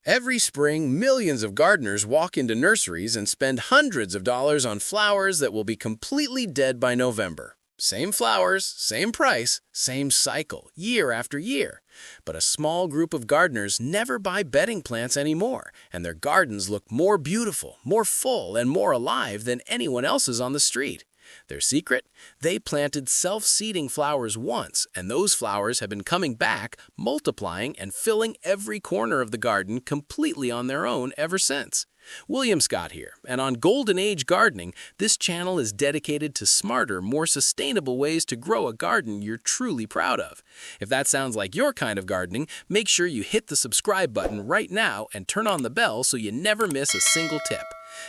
Every spring, millions of gardeners walk into nurseries and spend hundreds of dollars on flowers that will be completely dead by November. Same flowers, same price, same cycle, year after year. But a small group of gardeners never buy bedding plants anymore, and their gardens look more beautiful, more full, and more alive than anyone else's on the street. Their secret? They planted self-seeding flowers once, and those flowers have been coming back, multiplying, and filling every corner of the garden completely on their own ever since. William Scott here, and on Golden Age Gardening, this channel is dedicated to smarter, more sustainable ways to grow a garden you're truly proud of. If that sounds like your kind of gardening, make sure you hit the subscribe button right now and turn on the bell so you never miss a single tip.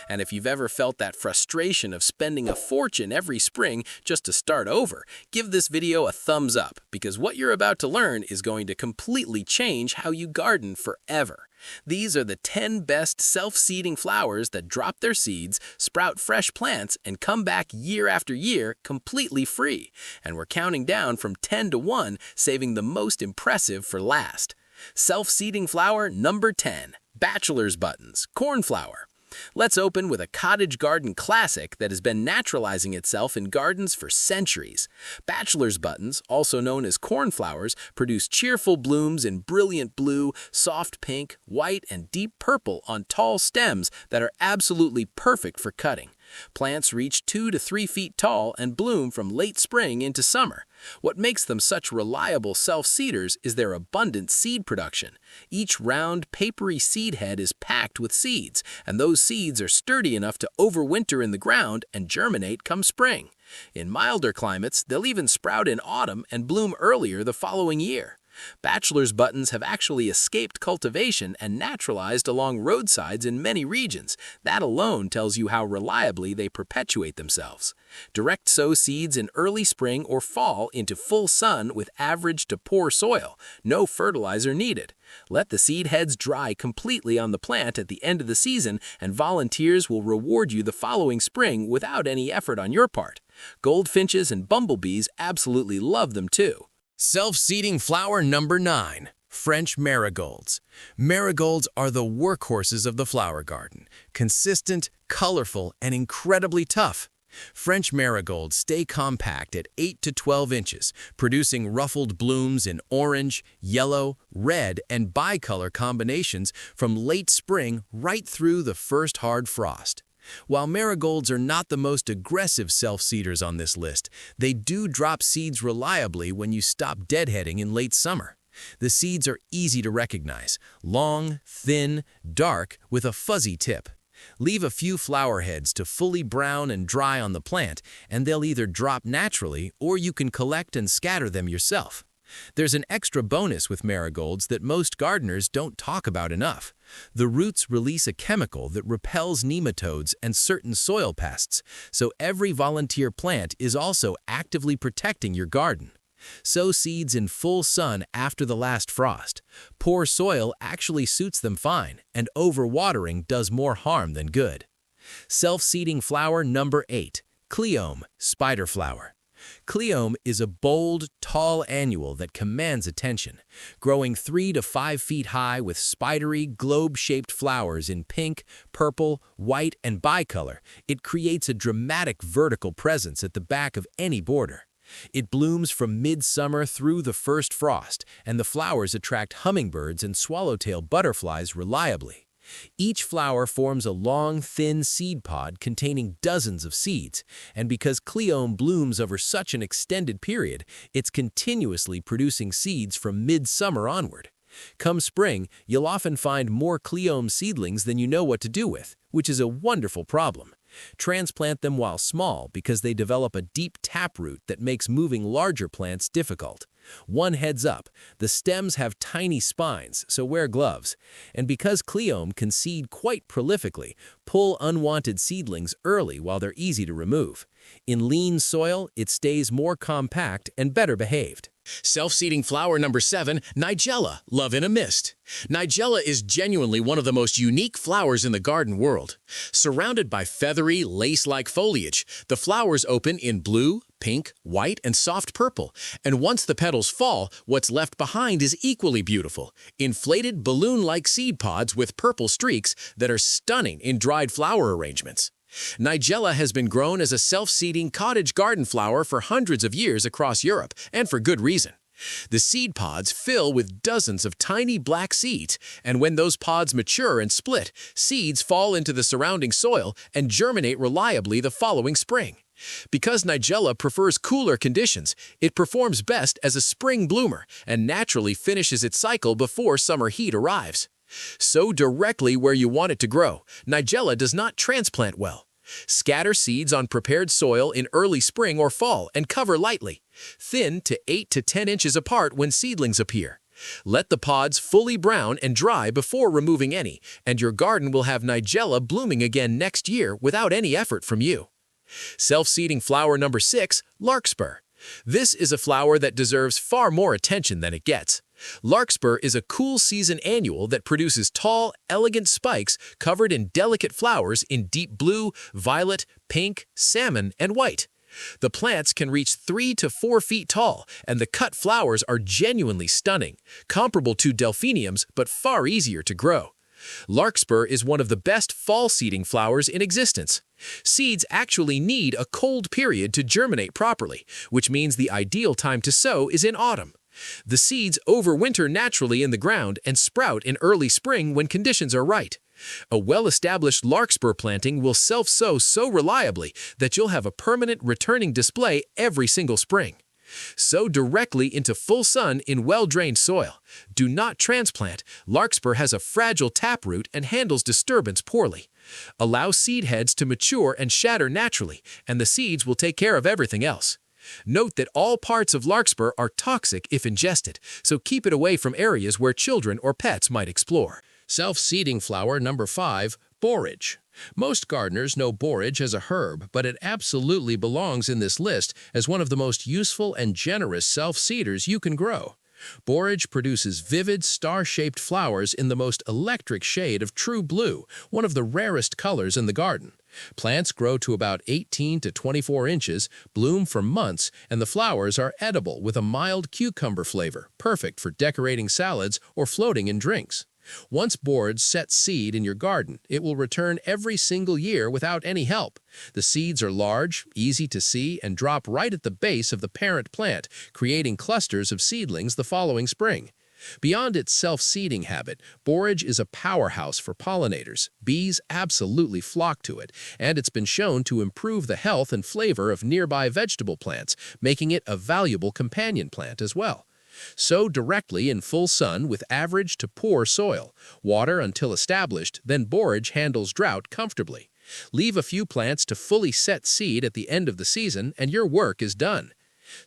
And if you've ever felt that frustration of spending a fortune every spring just to start over, give this video a thumbs up, because what you're about to learn is going to completely change how you garden forever. These are the 10 best self-seeding flowers that drop their seeds, sprout fresh plants, and come back year after year completely free. And we're counting down from 10 to 1, saving the most impressive for last. Self-seeding flower number 10, Bachelor's Buttons, Cornflower. Let's open with a cottage garden classic that has been naturalizing itself in gardens for centuries. Bachelor's buttons, also known as cornflowers, produce cheerful blooms in brilliant blue, soft pink, white, and deep purple on tall stems that are absolutely perfect for cutting. Plants reach 2 to 3 feet tall and bloom from late spring into summer. What makes them such reliable self-seeders is their abundant seed production. Each round, papery seed head is packed with seeds, and those seeds are sturdy enough to overwinter in the ground and germinate come spring. In milder climates, they'll even sprout in autumn and bloom earlier the following year. Bachelor's buttons have actually escaped cultivation and naturalized along roadsides in many regions. That alone tells you how reliably they perpetuate themselves. Direct sow seeds in early spring or fall into full sun with average to poor soil. No fertilizer needed. Let the seed heads dry completely on the plant at the end of the season, and volunteers will reward you the following spring without any effort on your part. Goldfinches and bumblebees absolutely love them too. Self-seeding flower number 9, French marigolds. Marigolds are the workhorses of the flower garden. Consistent, colorful, and incredibly tough. French marigolds stay compact at 8 to 12 inches, producing ruffled blooms in orange, yellow, red, and bicolor combinations from late spring right through the first hard frost. While marigolds are not the most aggressive self-seeders on this list, they do drop seeds reliably when you stop deadheading in late summer. The seeds are easy to recognize, long, thin, dark, with a fuzzy tip. Leave a few flower heads to fully brown and dry on the plant, and they'll either drop naturally or you can collect and scatter them yourself. There's an extra bonus with marigolds that most gardeners don't talk about enough. The roots release a chemical that repels nematodes and certain soil pests, so every volunteer plant is also actively protecting your garden. Sow seeds in full sun after the last frost. Poor soil actually suits them fine, and overwatering does more harm than good. Self-seeding flower number 8, Cleome, spider flower. Cleome is a bold, tall annual that commands attention, growing 3 to 5 feet high with spidery, globe-shaped flowers in pink, purple, white, and bicolor. It creates a dramatic vertical presence at the back of any border. It blooms from midsummer through the first frost, and the flowers attract hummingbirds and swallowtail butterflies reliably. Each flower forms a long, thin seed pod containing dozens of seeds, and because Cleome blooms over such an extended period, it's continuously producing seeds from midsummer onward. Come spring, you'll often find more Cleome seedlings than you know what to do with, which is a wonderful problem. Transplant them while small because they develop a deep taproot that makes moving larger plants difficult. One heads up, the stems have tiny spines, so wear gloves. And because Cleome can seed quite prolifically, pull unwanted seedlings early while they're easy to remove. In lean soil, it stays more compact and better behaved. Self-seeding flower number 7, Nigella, love in a mist. Nigella is genuinely one of the most unique flowers in the garden world. Surrounded by feathery, lace-like foliage, the flowers open in blue, pink, white, and soft purple. And once the petals fall, what's left behind is equally beautiful. Inflated balloon-like seed pods with purple streaks that are stunning in dried flower arrangements. Nigella has been grown as a self-seeding cottage garden flower for hundreds of years across Europe, and for good reason. The seed pods fill with dozens of tiny black seeds, and when those pods mature and split, seeds fall into the surrounding soil and germinate reliably the following spring. Because Nigella prefers cooler conditions, it performs best as a spring bloomer and naturally finishes its cycle before summer heat arrives. Sow directly where you want it to grow. Nigella does not transplant well. Scatter seeds on prepared soil in early spring or fall and cover lightly. Thin to 8 to 10 inches apart when seedlings appear. Let the pods fully brown and dry before removing any, and your garden will have Nigella blooming again next year without any effort from you. Self-seeding flower number 6, Larkspur. This is a flower that deserves far more attention than it gets. Larkspur is a cool season annual that produces tall, elegant spikes covered in delicate flowers in deep blue, violet, pink, salmon, and white. The plants can reach 3 to 4 feet tall, and the cut flowers are genuinely stunning, comparable to delphiniums but far easier to grow. Larkspur is one of the best fall-seeding flowers in existence. Seeds actually need a cold period to germinate properly, which means the ideal time to sow is in autumn. The seeds overwinter naturally in the ground and sprout in early spring when conditions are right. A well-established larkspur planting will self-sow so reliably that you'll have a permanent returning display every single spring. Sow directly into full sun in well-drained soil. Do not transplant. Larkspur has a fragile taproot and handles disturbance poorly. Allow seed heads to mature and shatter naturally, and the seeds will take care of everything else. Note that all parts of larkspur are toxic if ingested, so keep it away from areas where children or pets might explore. Self-seeding flower number 5, Borage. Most gardeners know borage as a herb, but it absolutely belongs in this list as one of the most useful and generous self-seeders you can grow. Borage produces vivid, star-shaped flowers in the most electric shade of true blue, one of the rarest colors in the garden. Plants grow to about 18 to 24 inches, bloom for months, and the flowers are edible with a mild cucumber flavor, perfect for decorating salads or floating in drinks. Once borage sets seed in your garden, it will return every single year without any help. The seeds are large, easy to see, and drop right at the base of the parent plant, creating clusters of seedlings the following spring. Beyond its self-seeding habit, borage is a powerhouse for pollinators. Bees absolutely flock to it, and it's been shown to improve the health and flavor of nearby vegetable plants, making it a valuable companion plant as well. Sow directly in full sun with average to poor soil. Water until established, then borage handles drought comfortably. Leave a few plants to fully set seed at the end of the season, and your work is done.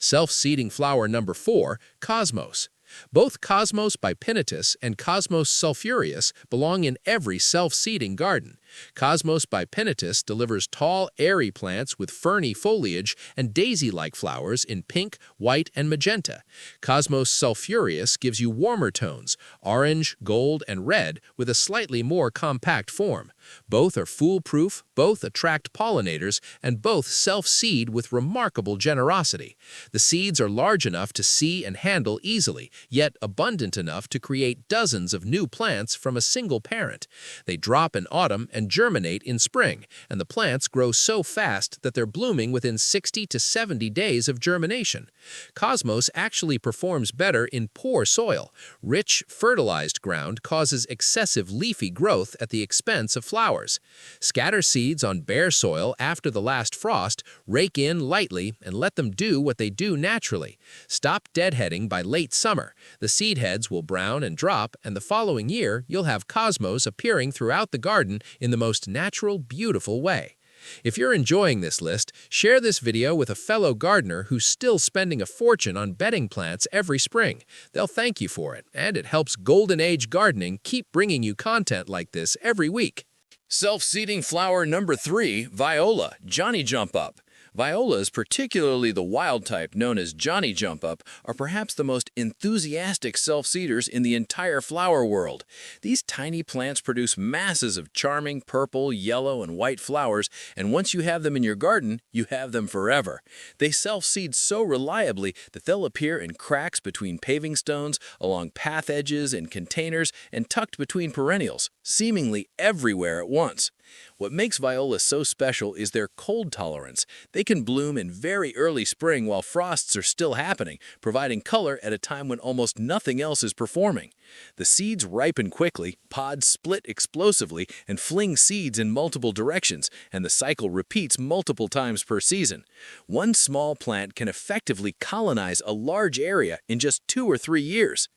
Self-seeding flower number 4, Cosmos. Both Cosmos bipinnatus and Cosmos sulphureus belong in every self-seeding garden. Cosmos bipinnatus delivers tall, airy plants with ferny foliage and daisy-like flowers in pink, white, and magenta. Cosmos sulphureus gives you warmer tones, orange, gold, and red, with a slightly more compact form. Both are foolproof, both attract pollinators, and both self-seed with remarkable generosity. The seeds are large enough to see and handle easily, yet abundant enough to create dozens of new plants from a single parent. They drop in autumn and germinate in spring, and the plants grow so fast that they're blooming within 60 to 70 days of germination. Cosmos actually performs better in poor soil. Rich, fertilized ground causes excessive leafy growth at the expense of flowers. Scatter seeds on bare soil after the last frost, rake in lightly, and let them do what they do naturally. Stop deadheading by late summer. The seed heads will brown and drop, and the following year you'll have cosmos appearing throughout the garden in the most natural, beautiful way. If you're enjoying this list, share this video with a fellow gardener who's still spending a fortune on bedding plants every spring. They'll thank you for it, and it helps Golden Age Gardening keep bringing you content like this every week. Self-seeding flower number 3, Viola, Johnny Jump Up. Violas, particularly the wild type known as Johnny Jump Up, are perhaps the most enthusiastic self-seeders in the entire flower world. These tiny plants produce masses of charming purple, yellow, and white flowers, and once you have them in your garden, you have them forever. They self-seed so reliably that they'll appear in cracks between paving stones, along path edges, in containers, and tucked between perennials, seemingly everywhere at once. What makes violas so special is their cold tolerance. They can bloom in very early spring while frosts are still happening, providing color at a time when almost nothing else is performing. The seeds ripen quickly, pods split explosively, and fling seeds in multiple directions, and the cycle repeats multiple times per season. One small plant can effectively colonize a large area in just 2 or 3 years.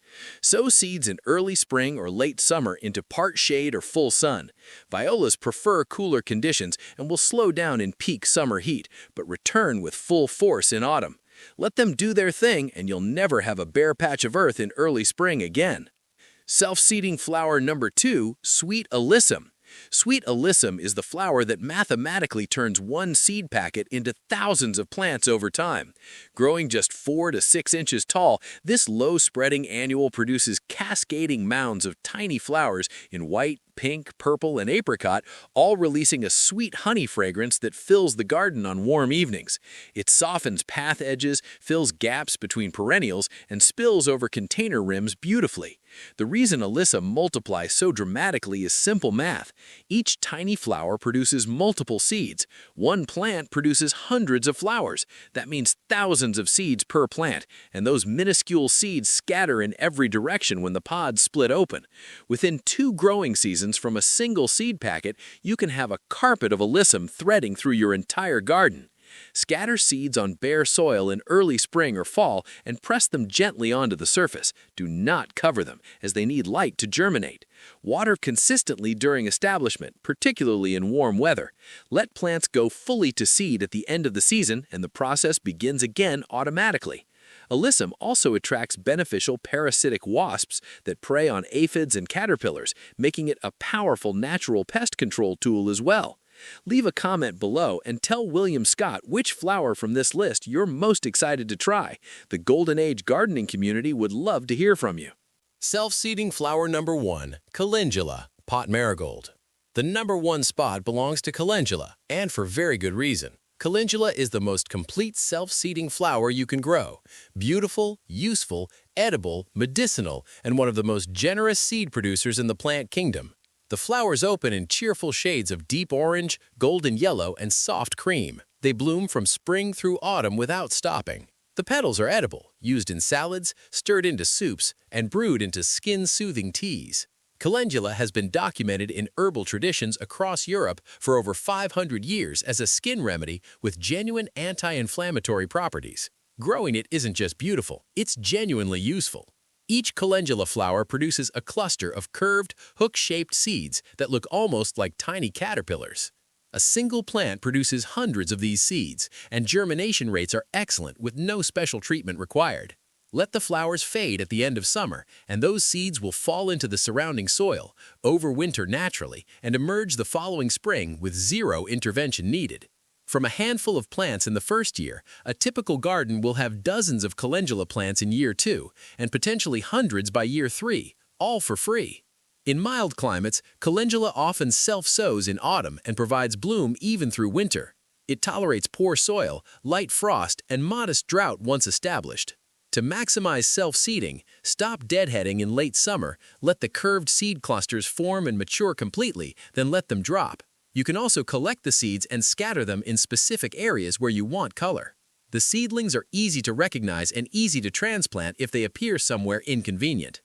Sow seeds in early spring or late summer into part shade or full sun. Violas prefer cooler conditions and will slow down in peak summer heat, but return with full force in autumn. Let them do their thing and you'll never have a bare patch of earth in early spring again. Self-seeding flower number 2, Sweet Alyssum. Sweet Alyssum is the flower that mathematically turns one seed packet into thousands of plants over time. Growing just 4 to 6 inches tall, this low-spreading annual produces cascading mounds of tiny flowers in white, pink, purple, and apricot, all releasing a sweet honey fragrance that fills the garden on warm evenings. It softens path edges, fills gaps between perennials, and spills over container rims beautifully. The reason Alyssum multiplies so dramatically is simple math. Each tiny flower produces multiple seeds. One plant produces hundreds of flowers. That means thousands of seeds per plant, and those minuscule seeds scatter in every direction when the pods split open. Within 2 growing seasons from a single seed packet, you can have a carpet of Alyssum threading through your entire garden. Scatter seeds on bare soil in early spring or fall and press them gently onto the surface. Do not cover them, as they need light to germinate. Water consistently during establishment, particularly in warm weather. Let plants go fully to seed at the end of the season, and the process begins again automatically. Alyssum also attracts beneficial parasitic wasps that prey on aphids and caterpillars, making it a powerful natural pest control tool as well. Leave a comment below and tell William Scott which flower from this list you're most excited to try. The Golden Age gardening community would love to hear from you. Self-seeding flower number 1, Calendula, pot marigold. The number 1 spot belongs to Calendula, and for very good reason. Calendula is the most complete self-seeding flower you can grow. Beautiful, useful, edible, medicinal, and one of the most generous seed producers in the plant kingdom. The flowers open in cheerful shades of deep orange, golden yellow, and soft cream. They bloom from spring through autumn without stopping. The petals are edible, used in salads, stirred into soups, and brewed into skin-soothing teas. Calendula has been documented in herbal traditions across Europe for over 500 years as a skin remedy with genuine anti-inflammatory properties. Growing it isn't just beautiful, it's genuinely useful. Each calendula flower produces a cluster of curved, hook-shaped seeds that look almost like tiny caterpillars. A single plant produces hundreds of these seeds, and germination rates are excellent with no special treatment required. Let the flowers fade at the end of summer, and those seeds will fall into the surrounding soil, overwinter naturally, and emerge the following spring with zero intervention needed. From a handful of plants in the first year, a typical garden will have dozens of calendula plants in year 2, and potentially hundreds by year 3, all for free. In mild climates, calendula often self-sows in autumn and provides bloom even through winter. It tolerates poor soil, light frost, and modest drought once established. To maximize self-seeding, stop deadheading in late summer, let the curved seed clusters form and mature completely, then let them drop. You can also collect the seeds and scatter them in specific areas where you want color. The seedlings are easy to recognize and easy to transplant if they appear somewhere inconvenient.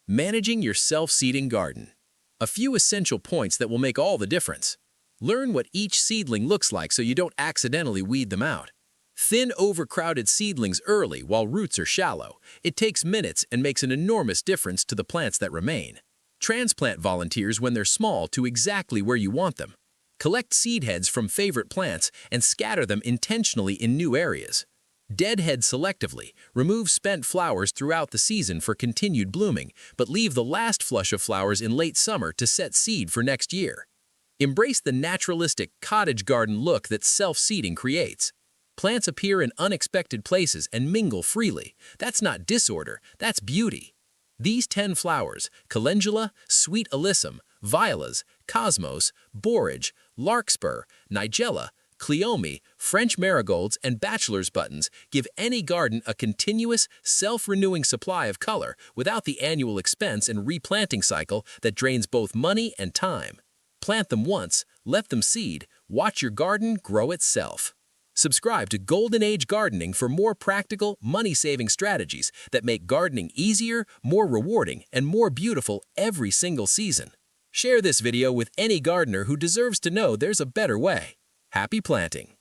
Managing your self-seeding garden. A few essential points that will make all the difference. Learn what each seedling looks like so you don't accidentally weed them out. Thin, overcrowded seedlings early while roots are shallow. It takes minutes and makes an enormous difference to the plants that remain. Transplant volunteers when they're small to exactly where you want them. Collect seed heads from favorite plants and scatter them intentionally in new areas. Deadhead selectively. Remove spent flowers throughout the season for continued blooming, but leave the last flush of flowers in late summer to set seed for next year. Embrace the naturalistic cottage garden look that self-seeding creates. Plants appear in unexpected places and mingle freely. That's not disorder, that's beauty. These 10 flowers, Calendula, sweet Alyssum, Violas, Cosmos, Borage, Larkspur, Nigella, Cleome, French marigolds, and bachelor's buttons give any garden a continuous, self-renewing supply of color without the annual expense and replanting cycle that drains both money and time. Plant them once, let them seed, watch your garden grow itself. Subscribe to Golden Age Gardening for more practical, money-saving strategies that make gardening easier, more rewarding, and more beautiful every single season. Share this video with any gardener who deserves to know there's a better way. Happy planting!